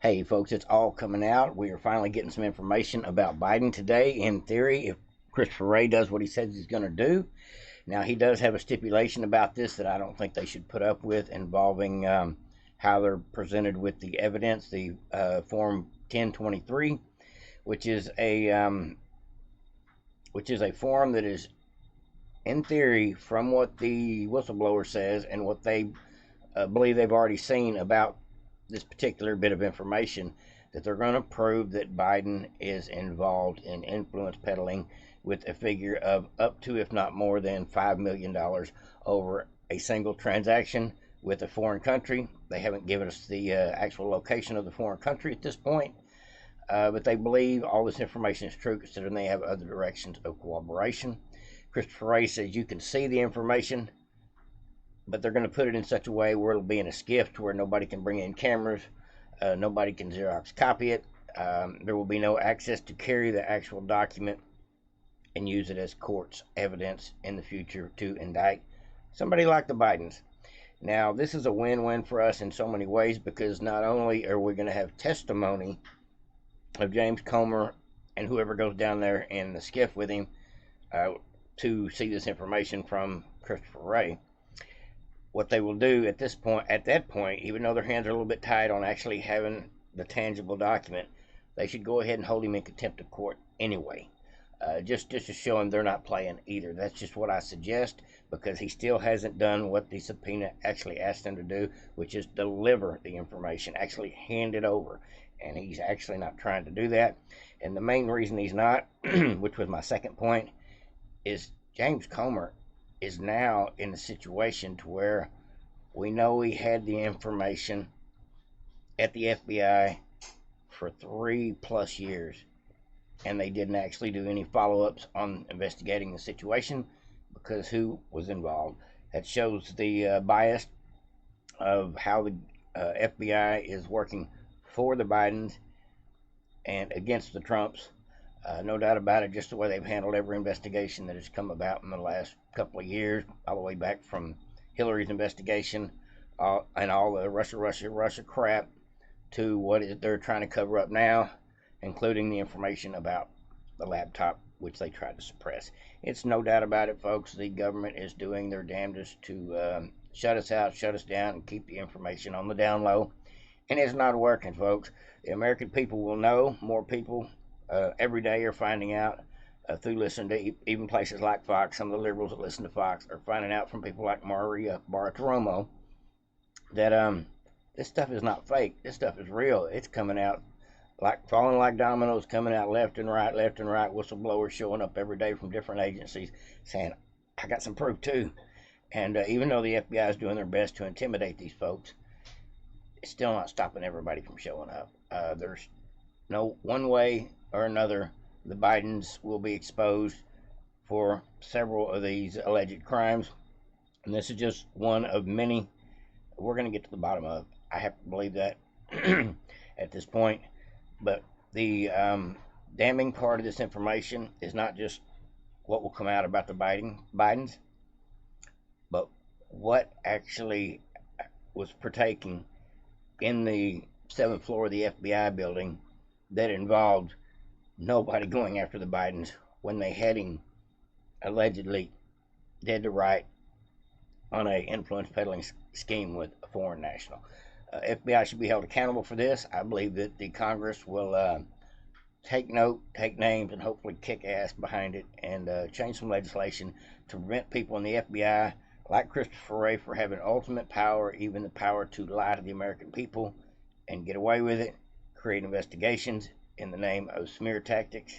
Hey folks, it's all coming out. We are finally getting some information about Biden today. In theory, if Christopher Wray does what he says he's going to do. Now, he does have a stipulation about this that I don't think they should put up with, involving how they're presented with the evidence, the Form 1023, which is a form that is, in theory, from what the whistleblower says and what they believe they've already seen about this particular bit of information, that they're going to prove that Biden is involved in influence peddling with a figure of up to, if not more than, $5 million over a single transaction with a foreign country. They haven't given us the actual location of the foreign country at this point, but they believe all this information is true, considering they have other directions of cooperation. Christopher Wray says you can see the information, but they're going to put it in such a way where it'll be in a skiff to where nobody can bring in cameras, nobody can Xerox copy it. There will be no access to carry the actual document and use it as court's evidence in the future to indict somebody like the Bidens. Now, this is a win-win for us in so many ways, because not only are we going to have testimony of James Comer and whoever goes down there in the skiff with him to see this information from Christopher Wray. What they will do at that point, even though their hands are a little bit tied on actually having the tangible document, they should go ahead and hold him in contempt of court anyway, just to show him they're not playing either. That's just what I suggest, because he still hasn't done what the subpoena actually asked him to do, which is deliver the information, actually hand it over, and he's actually not trying to do that. And the main reason he's not, which was my second point, is James Comer is now in a situation to where we know he had the information at the FBI for 3+ years, and they didn't actually do any follow-ups on investigating the situation because who was involved. That shows the bias of how the FBI is working for the Bidens and against the Trumps. No doubt about it, just the way they've handled every investigation that has come about in the last couple of years, all the way back from Hillary's investigation and all the Russia crap to what they're trying to cover up now, including the information about the laptop, which they tried to suppress. It's no doubt about it, folks. The government is doing their damnedest to shut us out, shut us down, and keep the information on the down low. And it's not working, folks. The American people will know. More people every day are finding out through listening to even places like Fox. Some of the liberals that listen to Fox are finding out from people like Maria Bartiromo that this stuff is not fake. This stuff is real. It's coming out like falling like dominoes, coming out left and right. Whistleblowers showing up every day from different agencies saying, I got some proof too. And even though the FBI is doing their best to intimidate these folks, it's still not stopping everybody from showing up. There's no one way or another the Bidens will be exposed for several of these alleged crimes, and this is just one of many we're going to get to the bottom of. I have to believe that at this point. But the damning part of this information is not just what will come out about the Bidens, but what actually was partaking in the 7th floor of the FBI building that involved nobody going after the Bidens when they had him allegedly dead to right on a influence peddling scheme with a foreign national. FBI should be held accountable for this. I believe that the Congress will take note, take names, and hopefully kick ass behind it and change some legislation to prevent people in the FBI like Christopher Wray for having ultimate power, even the power to lie to the American people and get away with it, create investigations in the name of smear tactics.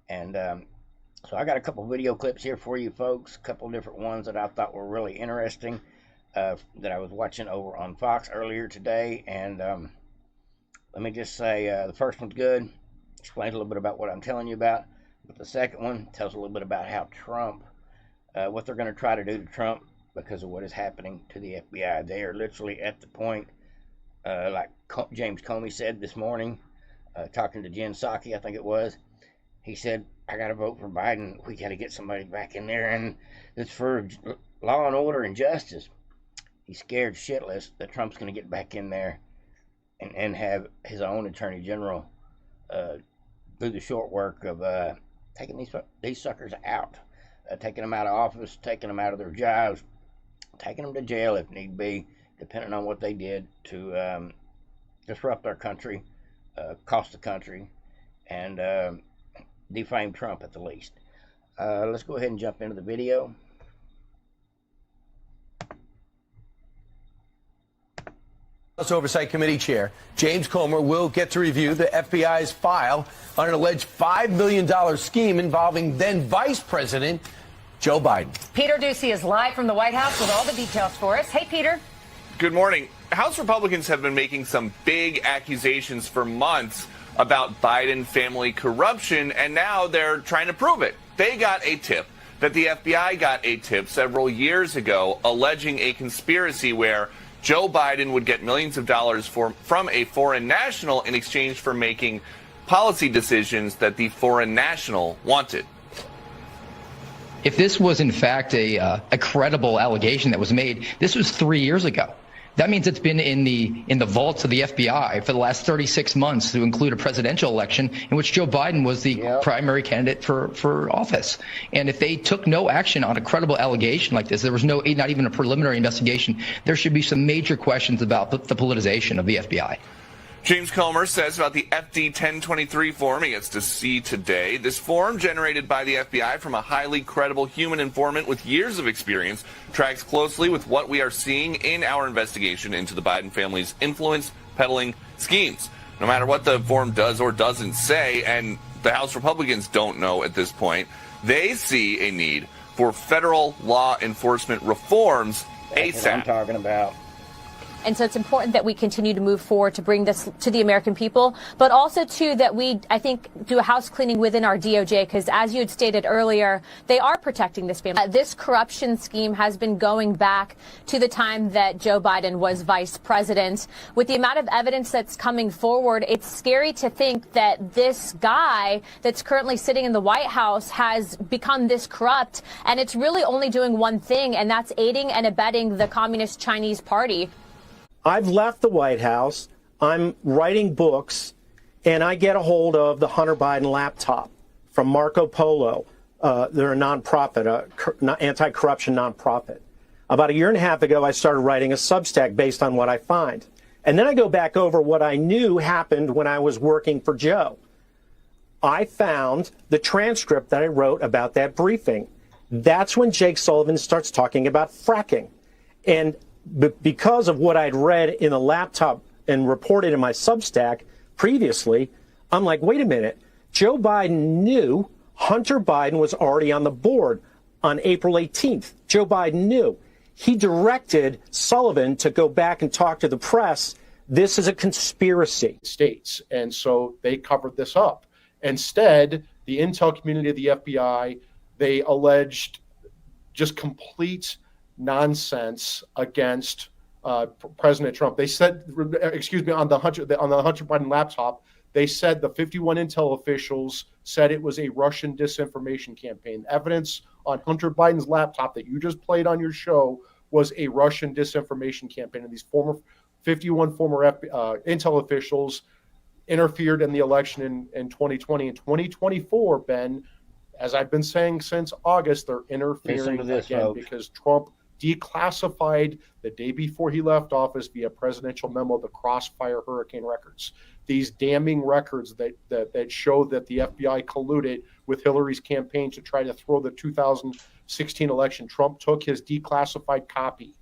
And so I got a couple video clips here for you folks, a couple different ones that I thought were really interesting that I was watching over on Fox earlier today. And let me just say the first one's good, explains a little bit about what I'm telling you about, but the second one tells a little bit about how Trump, what they're going to try to do to Trump because of what is happening to the FBI. They are literally at the point, like James Comey said this morning, talking to Jen Psaki, I think it was. He said, I got to vote for Biden. We got to get somebody back in there, and it's for law and order and justice. He's scared shitless that Trump's going to get back in there and have his own attorney general do the short work of taking these suckers out, taking them out of office, taking them out of their jobs, taking them to jail if need be, depending on what they did to disrupt our country, cost the country, and defame Trump at the least. Let's go ahead and jump into the video. House Oversight Committee Chair James Comer will get to review the FBI's file on an alleged $5 million scheme involving then Vice President Joe Biden. Peter Ducey is live from the White House with all the details for us. Hey, Peter. Good morning. House Republicans have been making some big accusations for months about Biden family corruption, and now they're trying to prove it. They got a tip that the FBI got a tip several years ago alleging a conspiracy where Joe Biden would get millions of dollars from a foreign national in exchange for making policy decisions that the foreign national wanted. If this was in fact a credible allegation that was made, this was 3 years ago. That means it's been in the vaults of the FBI for the last 36 months, to include a presidential election in which Joe Biden was the primary candidate for office. And if they took no action on a credible allegation like this, there was not even a preliminary investigation, there should be some major questions about the politicization of the FBI. James Comer says about the FD 1023 form he gets to see today. This form, generated by the FBI from a highly credible human informant with years of experience, tracks closely with what we are seeing in our investigation into the Biden family's influence peddling schemes. No matter what the form does or doesn't say, and the House Republicans don't know at this point, they see a need for federal law enforcement reforms ASAP. That's what I'm talking about. And so it's important that we continue to move forward to bring this to the American people, but also, too, that we, I think, do a house cleaning within our DOJ, because as you had stated earlier, they are protecting this family. This corruption scheme has been going back to the time that Joe Biden was vice president. With the amount of evidence that's coming forward, it's scary to think that this guy that's currently sitting in the White House has become this corrupt, and it's really only doing one thing, and that's aiding and abetting the Communist Chinese Party. I've left the White House, I'm writing books, and I get a hold of the Hunter Biden laptop from Marco Polo. They're a nonprofit, anti-corruption nonprofit. About a year and a half ago, I started writing a Substack based on what I find. And then I go back over what I knew happened when I was working for Joe. I found the transcript that I wrote about that briefing. That's when Jake Sullivan starts talking about fracking. And because of what I'd read in the laptop and reported in my Substack previously, I'm like, wait a minute. Joe Biden knew Hunter Biden was already on the board on April 18th. Joe Biden knew. He directed Sullivan to go back and talk to the press. This is a conspiracy. States. And so they covered this up. Instead, the intel community of the FBI, they alleged just complete nonsense against President Trump. They said, on the Hunter Biden laptop, they said the 51 intel officials said it was a Russian disinformation campaign. Evidence on Hunter Biden's laptop that you just played on your show was a Russian disinformation campaign. And these 51 former intel officials interfered in the election in 2020. In 2024, Ben, as I've been saying since August, they're interfering again because Trump declassified the day before he left office via presidential memo the Crossfire hurricane records. These damning records that show that the FBI colluded with Hillary's campaign to try to throw the 2016 election. Trump took his declassified copy.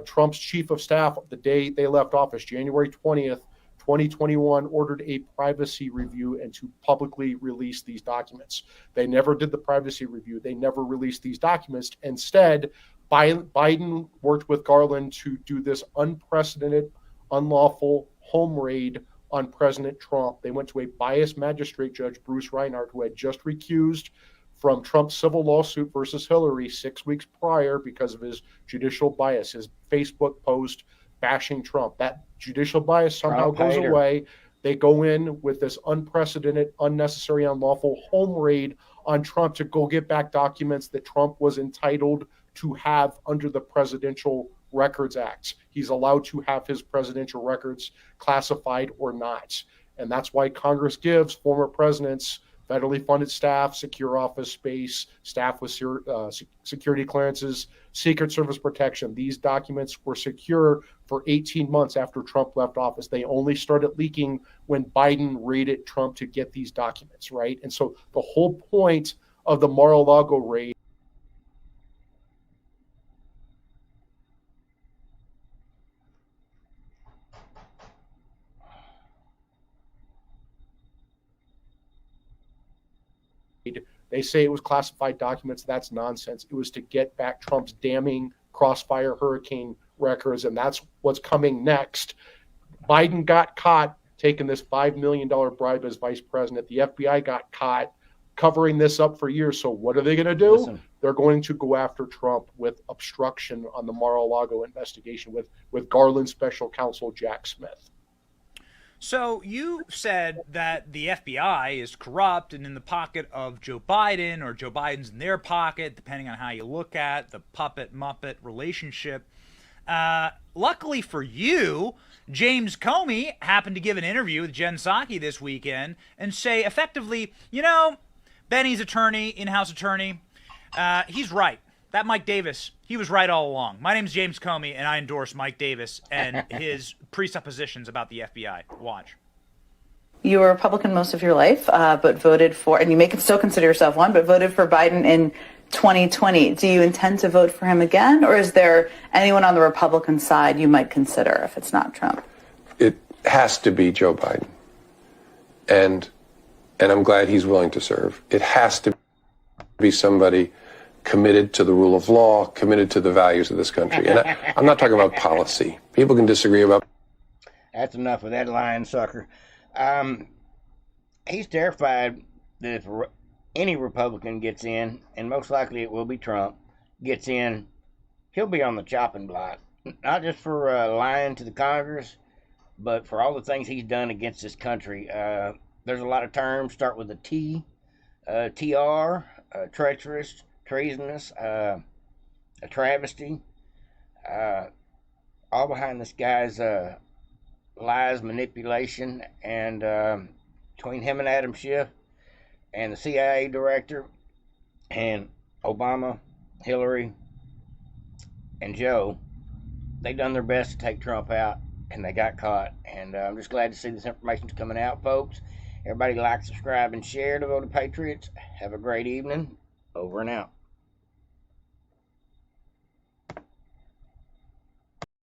Trump's chief of staff, the day they left office, January 20th, 2021, ordered a privacy review and to publicly release these documents. They never did the privacy review. They never released these documents. Instead, Biden worked with Garland to do this unprecedented, unlawful home raid on President Trump. They went to a biased magistrate judge, Bruce Reinhart, who had just recused from Trump's civil lawsuit versus Hillary 6 weeks prior because of his judicial bias, his Facebook post bashing Trump. That judicial bias somehow goes away. They go in with this unprecedented, unnecessary, unlawful home raid on Trump to go get back documents that Trump was entitled to have under the presidential Records Act. He's allowed to have his presidential records classified or not. And that's why Congress gives former presidents federally funded staff, secure office space, staff with security clearances, Secret Service protection. These documents were secure for 18 months after Trump left office. They only started leaking when Biden raided Trump to get these documents, right? And so the whole point of the Mar-a-Lago raid they say it was classified documents. That's nonsense. It was to get back Trump's damning Crossfire hurricane records, and that's what's coming next. Biden got caught taking this $5 million bribe as vice president. The FBI got caught covering this up for years. So what are they going to do? Listen. They're going to go after Trump with obstruction on the Mar-a-Lago investigation with Garland special counsel Jack Smith. So you said that the FBI is corrupt and in the pocket of Joe Biden, or Joe Biden's in their pocket, depending on how you look at the puppet-muppet relationship. Luckily for you, James Comey happened to give an interview with Jen Psaki this weekend and say effectively, Benny's attorney, in-house attorney, he's right. That Mike Davis, he was right all along. My name's James Comey, and I endorse Mike Davis and his presuppositions about the FBI. Watch. You were a Republican most of your life, but voted for, and you may still consider yourself one, but voted for Biden in 2020. Do you intend to vote for him again, or is there anyone on the Republican side you might consider if it's not Trump? It has to be Joe Biden. And I'm glad he's willing to serve. It has to be somebody committed to the rule of law, committed to the values of this country. And I'm not talking about policy. People can disagree about. That's enough of that lying sucker. He's terrified that if any Republican gets in, and most likely it will be Trump, gets in, he'll be on the chopping block. Not just for lying to the Congress, but for all the things he's done against this country. There's a lot of terms start with a T, TR, treacherous, treasonous, a travesty, all behind this guy's lies, manipulation, and between him and Adam Schiff and the CIA director and Obama, Hillary, and Joe, they done their best to take Trump out, and they got caught. And I'm just glad to see this information's coming out, folks. Everybody like, subscribe, and share to Vote of Patriots. Have a great evening. Over and out.